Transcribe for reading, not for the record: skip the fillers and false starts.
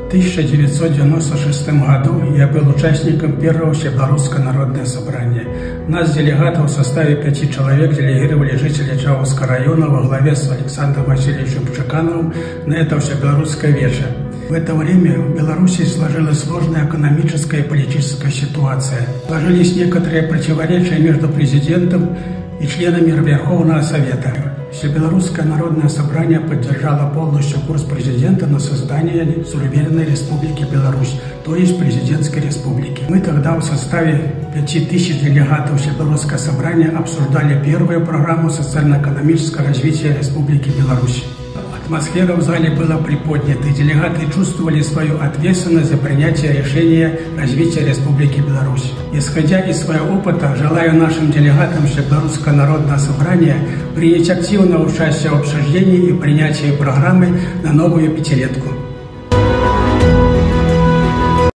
В 1996 году я был участником первого Всебелорусского народного собрания. Нас, делегатов, в составе 5 человек делегировали жители Чаусского района во главе с Александром Васильевичем Чекановым на это Всебелорусское вече. В это время в Беларуси сложилась сложная экономическая и политическая ситуация. Сложились некоторые противоречия между президентом и членами Верховного Совета. Всебелорусское народное собрание поддержало полностью курс президента на создание суверенной республики Беларусь, то есть президентской республики. Мы тогда в составе 5000 делегатов Всебелорусского собрания обсуждали первую программу социально-экономического развития Республики Беларусь. Атмосфера в зале была приподнята, и делегаты чувствовали свою ответственность за принятие решения развития Республики Беларусь. Исходя из своего опыта, желаю нашим делегатам Всебелорусского народного собрания принять активное участие в обсуждении и принятии программы на новую пятилетку.